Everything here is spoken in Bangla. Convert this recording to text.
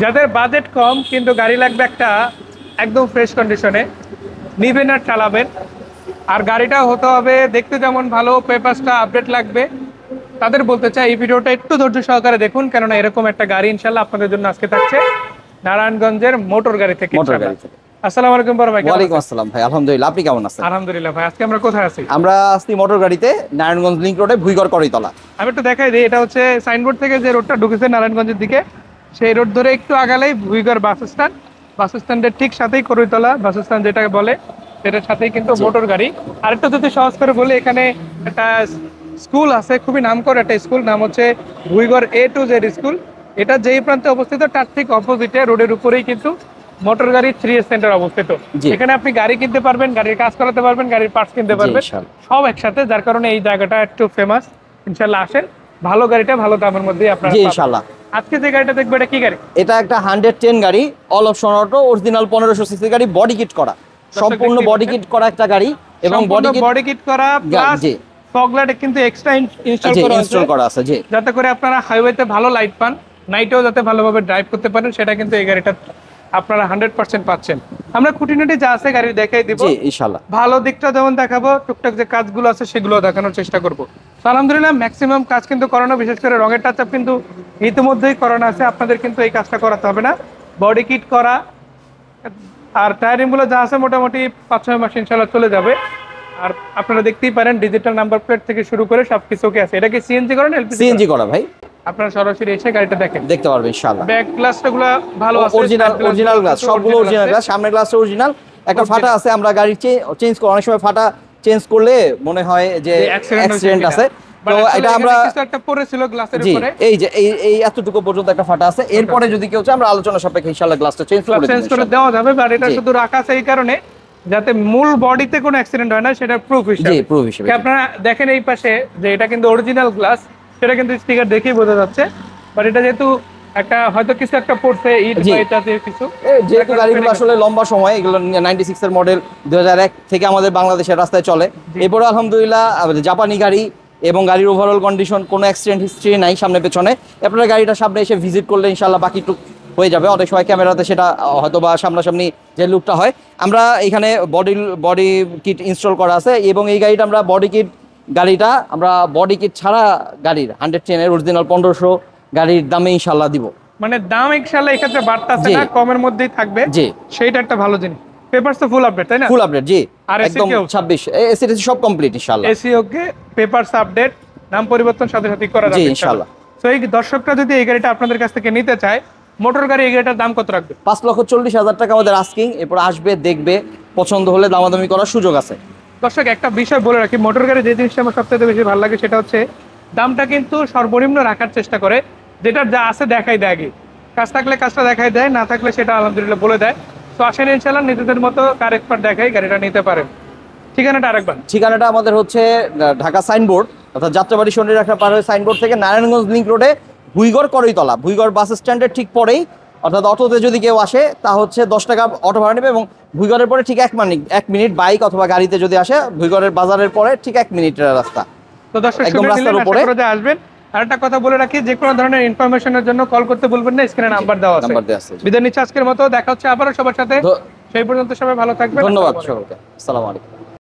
যাদের বাজেট কম কিন্তু গাড়ি লাগবে একটা একদম ফ্রেশ কন্ডিশনে, নিবেন আর চালাবেন, আর গাড়িটা হতে হবে দেখতে যেমন ভালো, পেপারসটা আপডেট লাগবে, তাদের বলতে চাই এই ভিডিওটা একটু ধৈর্য সহকারে দেখুন, কেননা এরকম একটা গাড়ি ইনশাল্লাহ আপনাদের জন্য আজকে থাকছে নারায়ণগঞ্জের মোটর গাড়ি থেকে। আসসালামু আলাইকুম বড় ভাই। ওয়ালাইকুম আসসালাম ভাই, আলহামদুলিল্লাহ, আপনি কেমন আছেন? আলহামদুলিল্লাহ ভাই। আজকে আমরা কোথায় আছি? আমরা আছি মোটর গাড়িতে, নারায়ণগঞ্জ লিংক রোডে, ভুইগড় করইতলা। আমি একটু দেখাই দিই, এটা হচ্ছে সাইনবোর্ড থেকে যে রোডটা ঢুকেছে নারায়ণগঞ্জের দিকে, সেই রোড ধরে একটু আগালেই ভুইগড় বাস স্ট্যান্ড, বাস স্ট্যান্ডের ঠিক সাথেই করইতলা বাস স্ট্যান্ড যেটাকে বলে, সেটার সাথেই কিন্তু মোটর গাড়ি। আর একটু যদি সহজ করে বলি, এখানে একটা স্কুল আছে, খুবই নামকরা একটা স্কুল, নাম হচ্ছে Bhuigarh A to Z school. এটা যেই প্রান্তে অবস্থিত তার ঠিক অপোজিটে রোডের উপরেই কিন্তু মোটর গাড়ি 3S সেন্টার অবস্থিত। এখানে আপনি গাড়ি কিনতে পারবেন, গাড়ির কাজ করাতে পারবেন, গাড়ির পার্টস কিনতে পারবেন, সব একসাথে, যার কারণে এই জায়গাটা একটু ফেমাস। ইনশাআল্লাহ আসেন, ভালো গাড়িটা ভালো দামের মধ্যে আপনারা পাবেন ইনশাআল্লাহ। আজকে যে গাড়িটা দেখবো এটা কি গাড়ি? এটা একটা 110 গাড়ি, all option auto, original 1500 CC গাড়ি, বডি কিট করা, সম্পূর্ণ বডি কিট করা একটা গাড়ি, এবং বডি কিট করা প্লাস ফগলাইট কিন্তু এক্সট্রা ইনস্টল করা আছে, যাতে করে আপনারা হাইওয়েতে ভালো লাইট পান, নাইটেও যাতে ভালোভাবে ড্রাইভ করতে পারেন, সেটা কিন্তু এই গাড়িটা আপনারা 100% পাচ্ছেন। আমরা খুঁটিনাটি যা আছে গাড়ি দেখাই দিব ইনশাআল্লাহ। ভালো দিকটা যেমন দেখাবো, টুকটাক যে কাজগুলো আছে সেগুলো দেখানোর চেষ্টা করব। আলহামদুলিল্লাহ ম্যাক্সিমাম কাজ কিন্তু করানো, বিশেষ করে রঙের টাচ আপ কিন্তু ইতিমধ্যেই করানো আছে, আপনাদের কিন্তু এই কাজটা করাতে হবে না। বডি কিট করা আর টায়ারিং গুলো যা আছে মোটামুটি 5-6 মাস ইনশাআল্লাহ চলে যাবে। আর আপনারা দেখতেই পারেন ডিজিটাল নাম্বার প্লেট থেকে শুরু করে সবকিছু ওকে আছে। এটা কি সিএনজি করা না এলপিজি? সিএনজি করা ভাই। আপনারা সরাসরি এসে গাড়িটা দেখতে পারবেন ইনশাআল্লাহ। ব্যাক গ্লাসগুলো ভালো আছে, অরিজিনাল গ্লাস, সবগুলো অরিজিনাল গ্লাস, সামনের গ্লাসটা অরিজিনাল, একটা ফাটা আছে, আমরা গাড়ি চেঞ্জ করে অনেক সময় ফাটা চেঞ্জ করলে মনে হয় যে অ্যাক্সিডেন্ট আছে, তো এটা আমরা একটা পড়েছিল গ্লাসের উপরে, এই যে এই এতটুকু পর্যন্ত একটা ফাটা আছে, এরপরে যদি কেউ চায় আমরা আলোচনা সাপেক্ষে ইনশাআল্লাহ গ্লাসটা চেঞ্জ করে দেওয়া যাবে। বাট এটা শুধু রাখা আছে এই কারণে যাতে মূল বডিতে কোনো অ্যাক্সিডেন্ট হয় না, সেটা প্রুফ হিসেবে। আপনারা দেখেন এই পাশে যে এটা কিন্তু অরিজিনাল গ্লাস, সেটা কিন্তু স্টিকার দেখেই বোঝা যাচ্ছে। বাট এটা যেহেতু একটা হয়তো কিছু একটা পড়ছে ইট বা এটাতে কিছু, যেহেতু গাড়িগুলো আসলে লম্বা সময়, এগুলো 96 এর মডেল, 2001 থেকে আমাদের বাংলাদেশের রাস্তায় চলে। এরপরে আলহামদুলিল্লাহ জাপানি গাড়ি, এবং গাড়ির ওভারঅল কন্ডিশন, কোনো অ্যাক্সিডেন্ট হিস্ট্রি নাই সামনে পেছনে। আপনারা গাড়িটা সামনে এসে ভিজিট করলে ইনশাআল্লাহ বাকিটুক হয়ে যাবে। অনেক সময় ক্যামেরাতে সেটা হয়তো বা সামনাসামনি যে লুকটা হয়, আমরা এখানে বডি কিট ইনস্টল করা আছে, এবং এই গাড়িটা আমরা বডি কিট ছাড়া গাড়ির 110 এর অরিজিনাল 1500 গাড়ির দামে ইনশাআল্লাহ দিব। মানে দাম ইনশাআল্লাহ এক্ষেত্রে বাড়তাছে না, কমের মধ্যেই থাকবে, সেইটা একটা ভালো জিনিস। পেপারস তো ফুল আপডেট, তাই না? ফুল আপডেট, জি, একদম 26 এসি সব কমপ্লিট ইনশাআল্লাহ। এসি ওকে, পেপারস আপডেট, নাম পরিবর্তন সাথে সাথে করা যাবে ইনশাআল্লাহ। সো এই দর্শকরা যদি এই গাড়িটা আপনাদের কাছ থেকে নিতে চায়, মোটর গাড়ি এই গাড়িটার দাম কত রাখবে? 5,40,000 টাকা আমাদের আস্কিং। এরপর আসবে, দেখবে, পছন্দ হলে দামাদামি করার সুযোগ আছে। দর্শক একটা বিষয় বলে রাখি, মোটর গাড়ি যে জিনিসটা আমার সবথেকে বেশি ভালো লাগে সেটা হচ্ছে দামটা কিন্তু সর্বনিম্ন রাখার চেষ্টা করে, যেটার যা আছে দেখাই দেয়, আগে কাজ থাকলে কাজটা দেখাই দেয়, না থাকলে সেটা আলহামদুলিল্লাহ বলে দেয়। তো আসেন ইনশাআল্লাহ নিজেদের মতো কার এক্সপার্ট দেখাই গাড়িটা নিতে পারেন। ঠিকানাটা আরেকবার? ঠিকানাটা আমাদের হচ্ছে ঢাকা সাইনবোর্ড, অর্থাৎ যাত্রাবাড়ি শনি রাখা পার হয়ে সাইনবোর্ড থেকে নারায়ণগঞ্জ লিংক রোডে, ভুইগড় করইতলা, ভুইগড় বাস স্ট্যান্ডের ঠিক পরেই। অর্থাৎ অটোতে যদি কেউ আসে তা হচ্ছে 10 টাকা অটো ভাড়া নেবে, এবং ভুইগড়ের পরে ঠিক 1 মিনিট বাইক অথবা গাড়িতে যদি আসে, ভুইগড়ের বাজারের পরে ঠিক 1 মিনিটের রাস্তা। তো দর্শক একদম রাস্তার উপরে আসবেন। আর একটা কথা বলে রাখি, যে কোনো ধরনের ইনফরমেশনের জন্য কল করতে বলবেন না, স্ক্রিনে নাম্বার দেওয়া আছে। বিদায় নিচ্ছি আজকের মতো, দেখা হচ্ছে আবারও সবার সাথে, সেই পর্যন্ত সবাই ভালো থাকবেন। ধন্যবাদ সবাইকে, আসসালামু আলাইকুম।